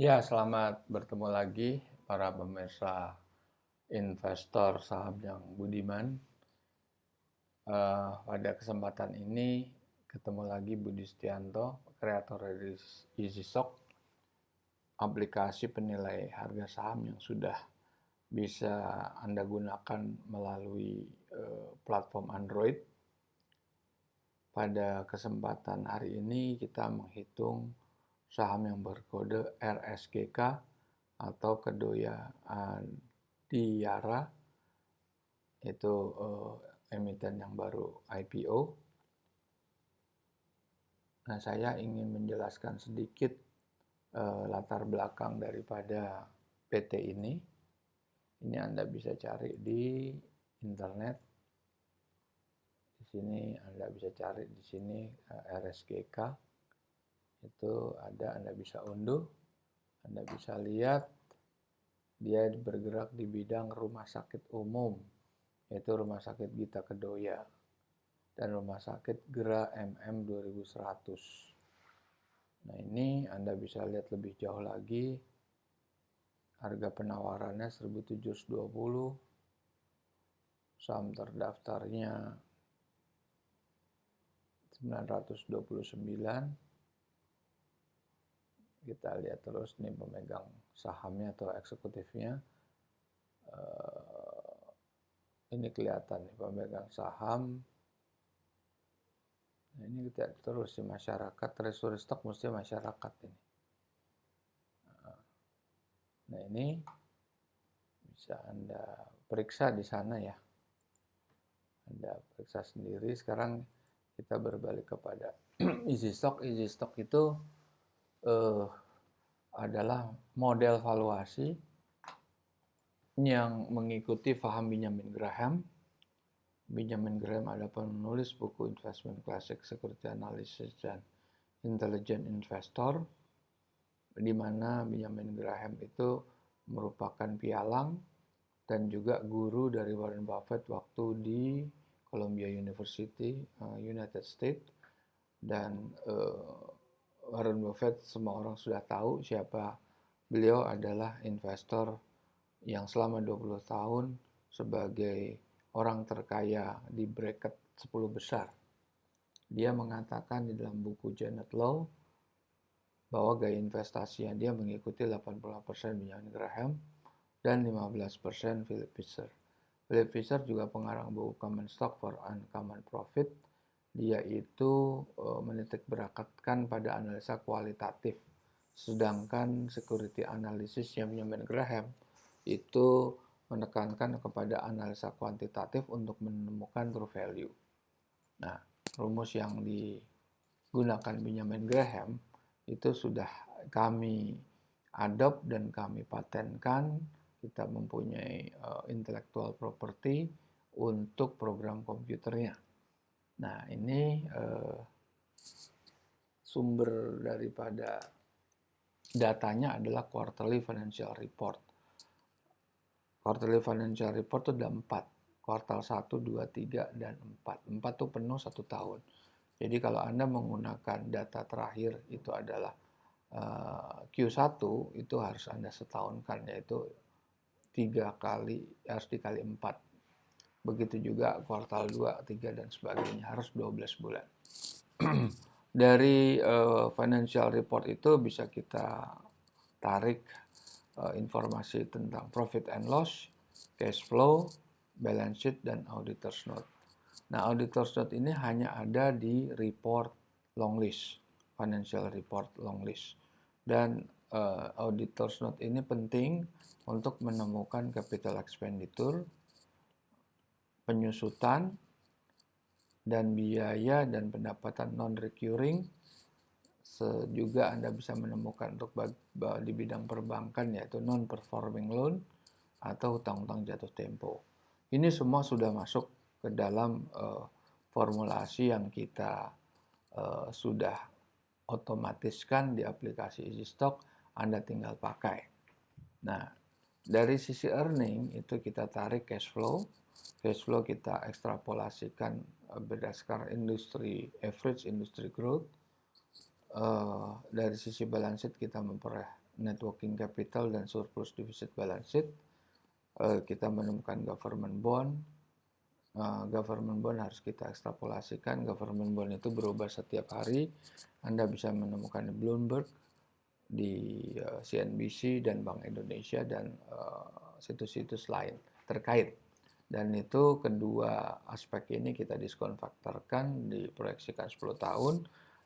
Ya, selamat bertemu lagi para pemirsa investor saham yang budiman. Pada kesempatan ini ketemu lagi Budi Setianto, kreator dari EasyStock, aplikasi penilai harga saham yang sudah bisa Anda gunakan melalui platform Android. Pada kesempatan hari ini kita menghitung saham yang berkode RSGK atau Kedoya Diyara, itu emiten yang baru IPO. Nah, saya ingin menjelaskan sedikit latar belakang daripada PT ini. Ini Anda bisa cari di internet. Di sini Anda bisa cari di sini RSGK. Itu ada, Anda bisa unduh. Anda bisa lihat dia bergerak di bidang rumah sakit umum, yaitu Rumah Sakit Gita Kedoya dan Rumah Sakit Gera MM 2100. Nah, ini Anda bisa lihat lebih jauh lagi. Harga penawarannya 1720, saham terdaftarnya 929. Kita lihat terus nih pemegang sahamnya atau eksekutifnya. Ini kelihatan nih pemegang saham. Nah, ini kita terus di masyarakat, treasury stock mesti masyarakat ini. Nah, ini bisa Anda periksa di sana ya. Anda periksa sendiri. Sekarang kita berbalik kepada EasyStock. EasyStock itu adalah model valuasi yang mengikuti paham Benjamin Graham. Benjamin Graham adalah penulis buku Investment Classic, Security Analysis, dan Intelligent Investor, di mana Benjamin Graham itu merupakan pialang dan juga guru dari Warren Buffett waktu di Columbia University, United States. Dan Warren Buffett semua orang sudah tahu siapa beliau, adalah investor yang selama 20 tahun sebagai orang terkaya di bracket 10 besar. Dia mengatakan di dalam buku Janet Low bahwa gaya investasinya dia mengikuti 80% Benjamin Graham dan 15% Philip Fisher. Philip Fisher juga pengarang buku Common Stock for Uncommon Profit. Dia itu menitik beratkan pada analisa kualitatif. Sedangkan security analysisnya Benjamin Graham itu menekankan kepada analisa kuantitatif untuk menemukan true value. Nah, rumus yang digunakan Benjamin Graham itu sudah kami adopt dan kami patenkan. Kita mempunyai intellectual property untuk program komputernya. Nah, ini sumber daripada datanya adalah quarterly financial report. Quarterly financial report itu ada 4. Kuartal 1, 2, 3, dan 4. 4 itu penuh 1 tahun. Jadi kalau Anda menggunakan data terakhir itu adalah Q1, itu harus Anda setahunkan, yaitu 3 kali, harus dikali 4. Begitu juga kuartal 2, 3, dan sebagainya, harus 12 bulan. Dari financial report itu bisa kita tarik informasi tentang profit and loss, cash flow, balance sheet, dan auditor's note. Nah, auditor's note ini hanya ada di report long list, financial report long list. Dan auditor's note ini penting untuk menemukan capital expenditure, penyusutan, dan biaya dan pendapatan non-recurring. Juga Anda bisa menemukan untuk di bidang perbankan, yaitu non-performing loan atau hutang-hutang jatuh tempo. Ini semua sudah masuk ke dalam formulasi yang kita sudah otomatiskan di aplikasi EasyStock. Anda tinggal pakai. Nah, dari sisi earning itu kita tarik cash flow. Cash flow kita ekstrapolasikan berdasarkan industri average, industry growth. Dari sisi balance sheet kita memperoleh net working capital dan surplus deficit balance sheet. Kita menemukan government bond. Government bond harus kita ekstrapolasikan. Government bond itu berubah setiap hari. Anda bisa menemukan di Bloomberg, di CNBC dan Bank Indonesia dan situs-situs lain terkait. Dan itu kedua aspek ini kita diskon faktorkan, diproyeksikan 10 tahun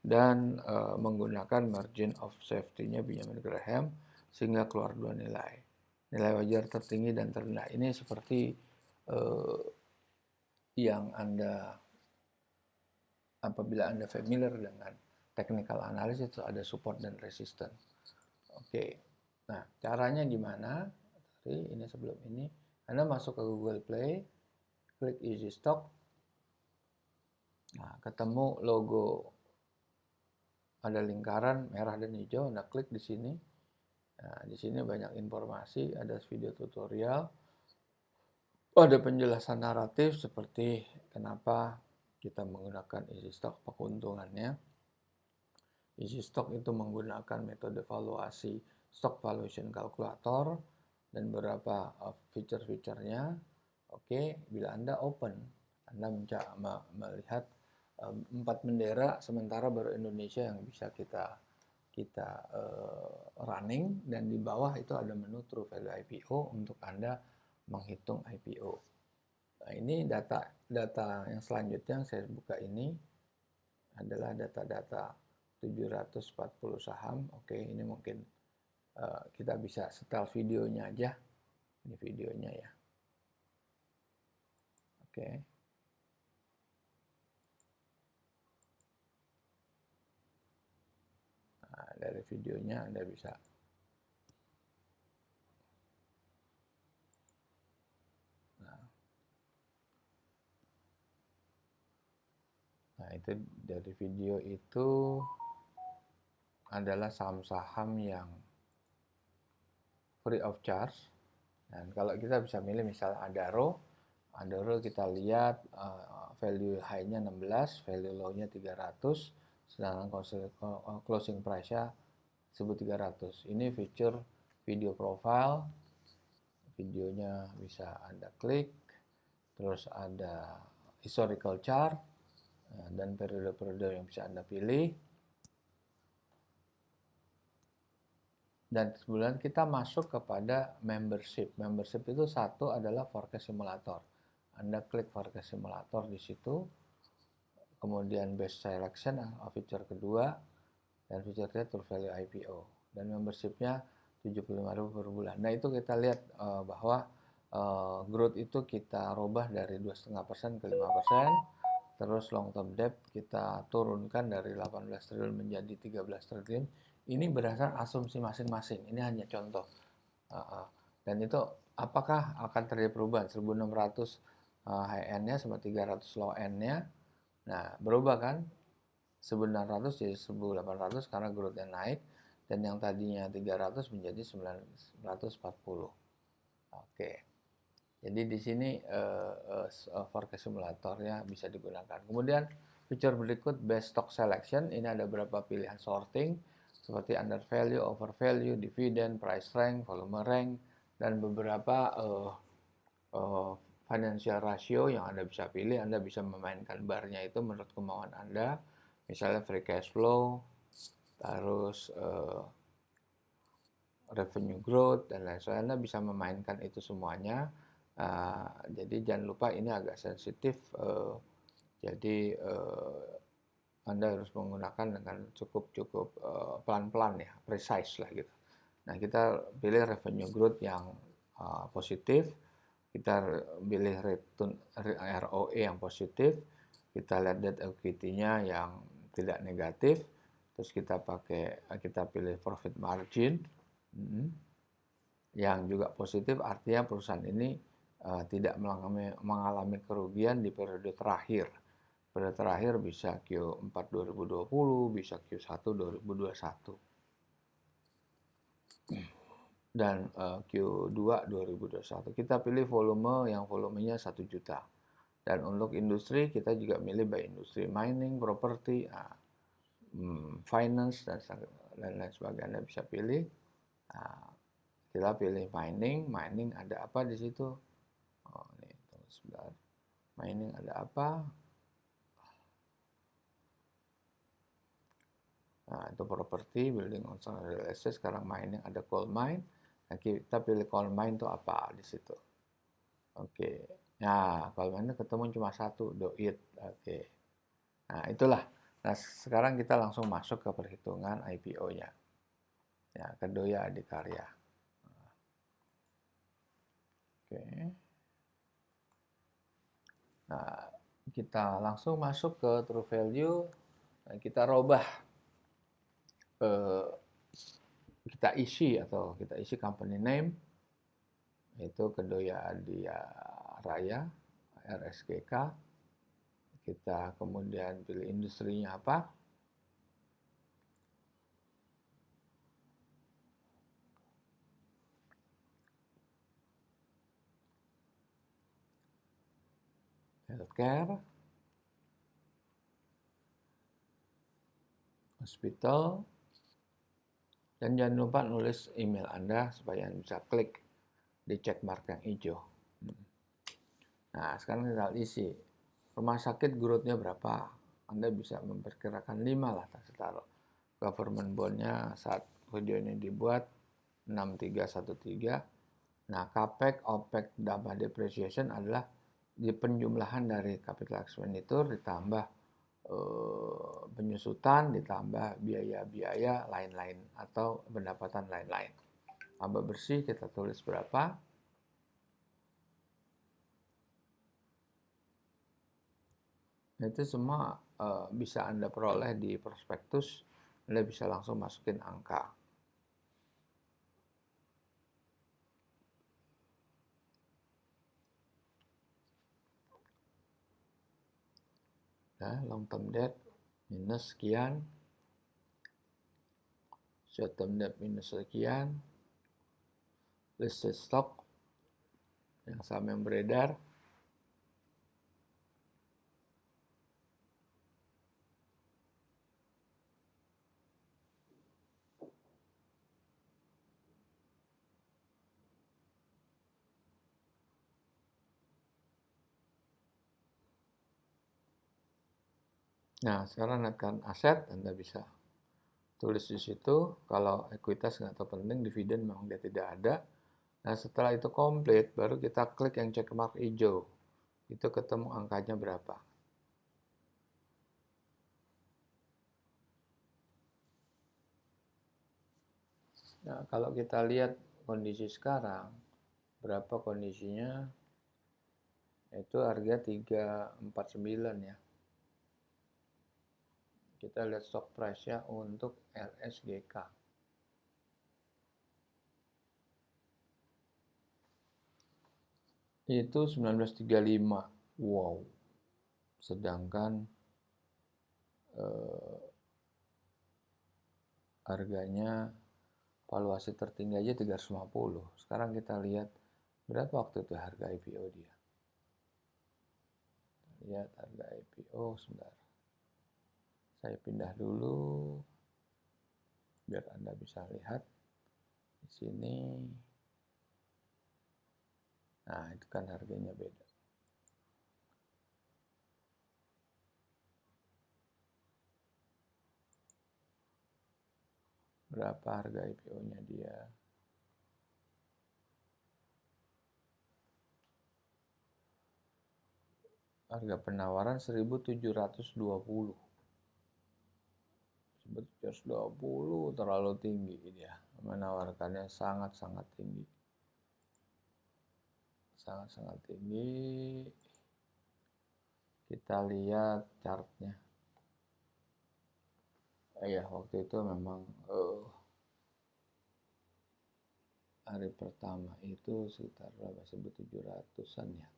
dan menggunakan margin of safety-nya Benjamin Graham sehingga keluar dua nilai. Nilai wajar tertinggi dan terendah. Ini seperti yang apabila Anda familiar dengan technical analysis, ada support dan resistance. Oke, nah caranya gimana? Ini sebelum ini, Anda masuk ke Google Play, klik Easy Stock, nah ketemu logo, ada lingkaran merah dan hijau, Anda klik di sini. Nah, di sini banyak informasi, ada video tutorial, ada penjelasan naratif seperti kenapa kita menggunakan Easy Stock, apa keuntungannya. Easy Stock itu menggunakan metode valuasi stock valuation calculator dan beberapa feature-featurenya. Oke, bila Anda open, Anda melihat 4 bendera, sementara baru Indonesia yang bisa kita running, dan di bawah itu ada menu True Value IPO untuk Anda menghitung IPO. Nah, ini data yang selanjutnya yang saya buka ini adalah data-data 740 saham. Oke, ini mungkin kita bisa setel videonya aja. Ini videonya ya. Oke. Nah, dari videonya Anda bisa. Nah, itu dari video itu adalah saham-saham yang free of charge. Dan kalau kita bisa milih misal Adaro kita lihat value high-nya 16, value low-nya 300, sedangkan closing price-nya sebut 300. Ini feature video profile, videonya bisa Anda klik, terus ada historical chart, dan periode-periode yang bisa Anda pilih. Dan kemudian kita masuk kepada membership. Membership itu satu adalah forecast simulator. Anda klik forecast simulator di situ, kemudian best selection, feature kedua, dan feature ketiga True Value IPO. Dan membershipnya 75.000 per bulan. Nah, itu kita lihat bahwa growth itu kita robah dari 2,5% ke 5%. Terus long term debt kita turunkan dari 18 triliun menjadi 13 triliun. Ini berdasarkan asumsi masing-masing. Ini hanya contoh. Dan itu apakah akan terjadi perubahan? 1.600 high end-nya sama 300 low end-nya. Nah, berubah kan? 1.900 jadi 1.800 karena growth-nya naik. Dan yang tadinya 300 menjadi 940. Oke. Jadi di sini forecast simulatornya bisa digunakan. Kemudian feature berikut best stock selection. Ini ada beberapa pilihan sorting seperti under value, over value, dividend, price rank, volume rank, dan beberapa financial ratio yang Anda bisa pilih. Anda bisa memainkan barnya itu menurut kemauan Anda. Misalnya free cash flow, terus revenue growth, dan lain sebagainya. Anda bisa memainkan itu semuanya. Jadi jangan lupa ini agak sensitif, jadi Anda harus menggunakan dengan cukup pelan-pelan ya, precise lah gitu. Nah, kita pilih revenue growth yang positif, kita pilih return ROE yang positif, kita lihat debt equity-nya yang tidak negatif, terus kita pilih profit margin yang juga positif, artinya perusahaan ini tidak mengalami kerugian di periode terakhir. Periode terakhir bisa Q4 2020, bisa Q1 2021. Dan Q2 2021. Kita pilih volume yang volumenya 1 juta. Dan untuk industri kita juga milih by industri, mining, property, finance, dan lain-lain sebagainya. Anda bisa pilih. Nah, kita pilih mining ada apa di situ? Oh, ini sebentar. Mining ada apa? Nah, itu properti, building on real estate, sekarang mining ada coal mine. Nah, kita pilih coal mine itu apa di situ. Oke. Nah, coal mine ketemu cuma satu, Doit. Oke. Nah, itulah. Nah, sekarang kita langsung masuk ke perhitungan IPO-nya. Ya, Kedoya Adikarya. Oke. Nah, kita langsung masuk ke true value. Nah, kita rubah, kita isi company name, itu Kedoya Adia Raya, RSGK. Kita kemudian pilih industrinya apa. Healthcare, hospital, dan jangan lupa nulis email Anda supaya bisa klik di check mark yang hijau. Nah, sekarang kita isi. Rumah sakit growth-nya berapa? Anda bisa memperkirakan 5 lah, taruh. Government bond-nya saat video ini dibuat 6313. Nah, CAPEX, OPEX, dan depreciation adalah di penjumlahan dari capital expenditure ditambah penyusutan, ditambah biaya-biaya lain-lain atau pendapatan lain-lain. Laba bersih kita tulis berapa? Itu semua bisa Anda peroleh di prospektus. Anda bisa langsung masukin angka. Nah, long term debt minus sekian, short term debt minus sekian, listed stock yang saham yang beredar, nah sekarang akan aset Anda bisa tulis di situ. Kalau ekuitas nggak terlalu penting, dividen memang dia tidak ada. Nah setelah itu komplit, baru kita klik yang check mark hijau. Itu ketemu angkanya berapa. Nah kalau kita lihat kondisi sekarang, berapa kondisinya? Itu harga 349 ya. Kita lihat stock price-nya untuk RSGK. Itu 1935. Wow. Sedangkan harganya valuasi tertinggi aja 350. Sekarang kita lihat berapa waktu itu harga IPO dia. Lihat harga IPO sebentar. Saya pindah dulu biar Anda bisa lihat di sini. Nah, itu kan harganya beda. Berapa harga IPO-nya dia? Harga penawaran 1720. 1720 terlalu tinggi dia. Menawarkannya sangat-sangat tinggi. Sangat-sangat tinggi. Kita lihat chartnya. Ya, waktu itu memang hari pertama itu sekitar berapa? 1700-an ya.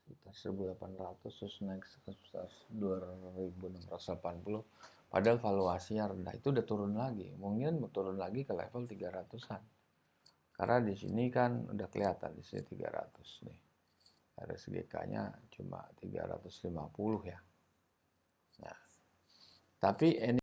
Sekitar 1800 terus naik sekitar 2680. Padahal valuasinya rendah. Itu udah turun lagi. Mungkin turun lagi ke level 300-an. Karena di sini kan udah kelihatan di sini 300 nih. RSGK-nya cuma 350 ya. Nah, tapi